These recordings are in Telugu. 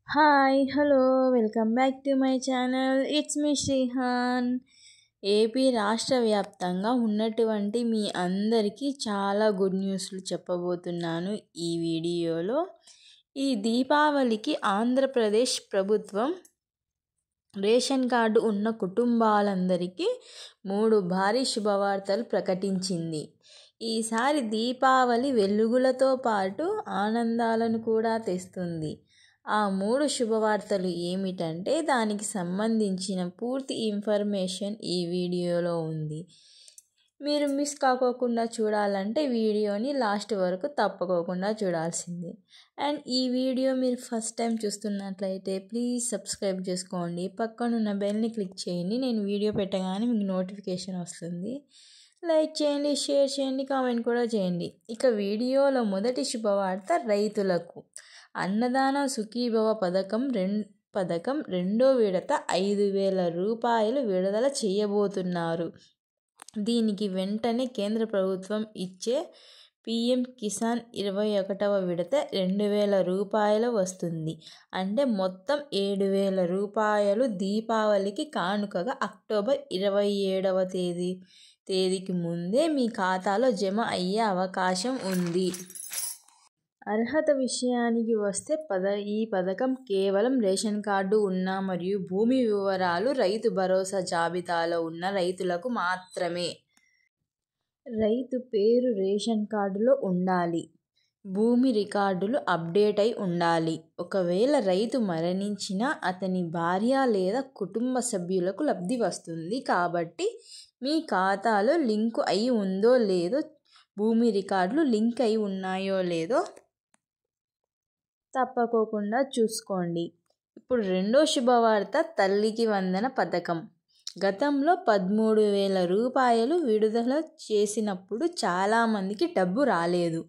Hi hello welcome back to my channel. It's me Srihan. AP రాష్ట్ర వ్యాప్తంగా ఉన్నటువంటి మీ అందరికీ చాలా గుడ్ న్యూస్లు చెప్పబోతున్నాను ఈ వీడియోలో. ఈ దీపావళికి ఆంధ్రప్రదేశ్ ప్రభుత్వం రేషన్ కార్డు ఉన్న కుటుంబాలందరికీ 3 భారీ శుభవార్తలు ప్రకటించింది. ఈసారి దీపావళి వెలుగులతో పాటు ఆనందాలను కూడా తెస్తుంది. ఆ 3 శుభవార్తలు ఏమిటంటే దానికి సంబంధించిన పూర్తి ఇన్ఫర్మేషన్ ఈ వీడియోలో ఉంది. మీరు మిస్ కాకోకుండా చూడాలంటే వీడియోని లాస్ట్ వరకు తప్పకోకుండా చూడాల్సిందే. అండ్ ఈ వీడియో మీరు ఫస్ట్ టైం చూస్తున్నట్లయితే ప్లీజ్ సబ్స్క్రైబ్ చేసుకోండి, పక్కనున్న బెల్ని క్లిక్ చేయండి. నేను వీడియో పెట్టగానే మీకు నోటిఫికేషన్ వస్తుంది. లైక్ చేయండి, షేర్ చేయండి, కామెంట్ కూడా చేయండి. ఇక వీడియోలో మొదటి శుభవార్త రైతులకు. అన్నదాన సుఖీభవ పథకం రెండో విడత 5,000 రూపాయలు విడుదల చేయబోతున్నారు. దీనికి వెంటనే కేంద్ర ప్రభుత్వం ఇచ్చే పీఎం కిసాన్ 21వ విడత 2,000 రూపాయలు వస్తుంది. అంటే మొత్తం 7,000 రూపాయలు దీపావళికి కానుకగా అక్టోబర్ 27వ తేదీకి ముందే మీ ఖాతాలో జమ అయ్యే అవకాశం ఉంది. అర్హత విషయానికి వస్తే ఈ పథకం కేవలం రేషన్ కార్డు ఉన్న మరియు భూమి వివరాలు రైతు భరోసా జాబితాలో ఉన్న రైతులకు మాత్రమే. రైతు పేరు రేషన్ కార్డులో ఉండాలి. భూమి రికార్డులు అప్డేట్ అయి ఉండాలి. ఒకవేళ రైతు మరణించినా అతని భార్య లేదా కుటుంబ సభ్యులకు లబ్ధి వస్తుంది. కాబట్టి మీ ఖాతాలో లింకు అయి ఉందో లేదో, భూమి రికార్డులు లింక్ అయి ఉన్నాయో లేదో తప్పకోకుండా చూసుకోండి. ఇప్పుడు రెండో శుభవార్త తల్లికి వందన పథకం. గతంలో 13,000 రూపాయలు విడుదల చేసినప్పుడు చాలామందికి డబ్బు రాలేదు.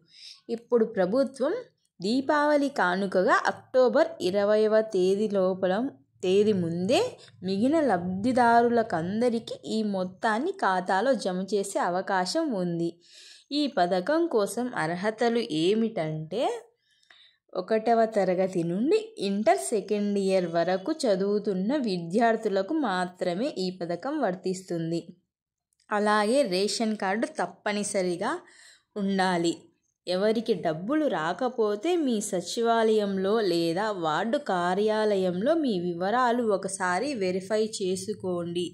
ఇప్పుడు ప్రభుత్వం దీపావళి కానుకగా అక్టోబర్ 20వ తేదీ ముందే మిగిలిన లబ్ధిదారులకందరికీ ఈ మొత్తాన్ని ఖాతాలో జమ చేసే అవకాశం ఉంది. ఈ పథకం కోసం అర్హతలు ఏమిటంటే 1వ తరగతి నుండి ఇంటర్ సెకండ్ ఇయర్ వరకు చదువుతున్న విద్యార్థులకు మాత్రమే ఈ పథకం వర్తిస్తుంది. అలాగే రేషన్ కార్డు తప్పనిసరిగా ఉండాలి. ఎవరికి డబ్బులు రాకపోతే మీ సచివాలయంలో లేదా వార్డు కార్యాలయంలో మీ వివరాలు ఒకసారి వెరిఫై చేసుకోండి,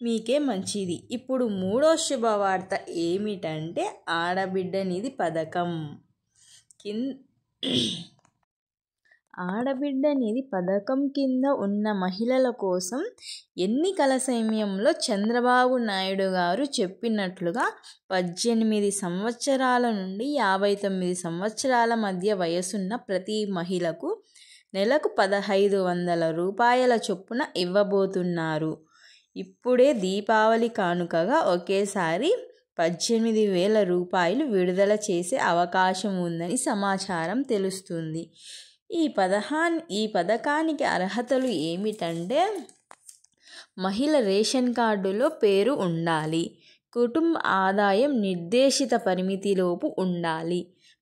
మీకే మంచిది. ఇప్పుడు మూడో శుభవార్త ఏమిటంటే ఆడబిడ్డ నిధి పథకం. ఆడబిడ్డ నిధి పథకం కింద ఉన్న మహిళల కోసం ఎన్నికల సమయంలో చంద్రబాబు నాయుడు గారు చెప్పినట్లుగా 18 సంవత్సరాల నుండి 59 సంవత్సరాల మధ్య వయసున్న ప్రతి మహిళకు నెలకు 1,500 రూపాయల చొప్పున ఇవ్వబోతున్నారు. ఇప్పుడే దీపావళి కానుకగా ఒకేసారి 18,000 రూపాయలు విడుదల చేసే అవకాశం ఉందని సమాచారం తెలుస్తుంది. ఈ పథకానికి అర్హతలు ఏమిటంటే మహిళ రేషన్ కార్డులో పేరు ఉండాలి, కుటుంబ ఆదాయం నిర్దేశిత పరిమితిలోపు ఉండాలి,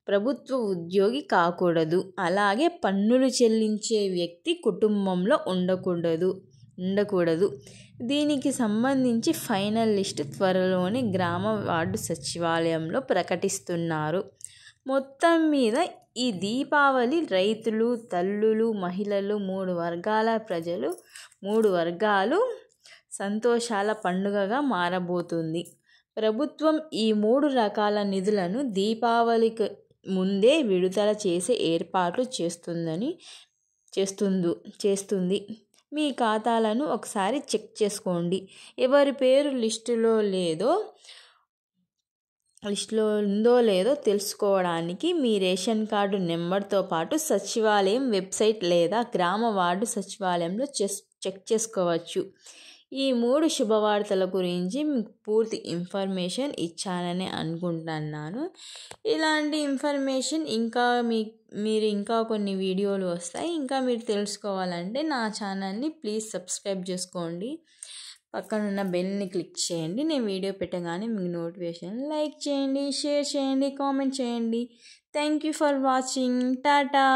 ప్రభుత్వ ఉద్యోగి కాకూడదు, అలాగే పన్నులు చెల్లించే వ్యక్తి కుటుంబంలో ఉండకూడదు. దీనికి సంబంధించి ఫైనల్ లిస్టు త్వరలోనే గ్రామ వార్డు సచివాలయంలో ప్రకటిస్తున్నారు. మొత్తం మీద ఈ దీపావళి రైతులు, తల్లులు, మహిళలు 3 వర్గాలు సంతోషాల పండుగగా మారబోతుంది. ప్రభుత్వం ఈ 3 రకాల నిధులను దీపావళికి ముందే విడుదల చేసే ఏర్పాట్లు చేస్తుంది. మీ ఖాతాలను ఒకసారి చెక్ చేసుకోండి. ఎవరి పేరు లిస్టులో ఉందో లేదో తెలుసుకోవడానికి మీ రేషన్ కార్డు నెంబర్తో పాటు సచివాలయం వెబ్సైట్ లేదా గ్రామ వార్డు సచివాలయంలో చెక్ చేసుకోవచ్చు. ఈ 3 శుభవార్తల గురించి మీకు పూర్తి ఇన్ఫర్మేషన్ ఇచ్చానని అనుకుంటున్నాను. ఇలాంటి ఇన్ఫర్మేషన్ మీరు ఇంకా కొన్ని వీడియోలు వస్తాయి. ఇంకా మీరు తెలుసుకోవాలంటే నా ఛానల్ని ప్లీజ్ సబ్స్క్రైబ్ చేసుకోండి, పక్కనున్న బెల్ని క్లిక్ చేయండి. నేను వీడియో పెట్టగానే మీకు నోటిఫికేషన్. లైక్ చేయండి, షేర్ చేయండి, కామెంట్ చేయండి. Thank you for watching. Tata.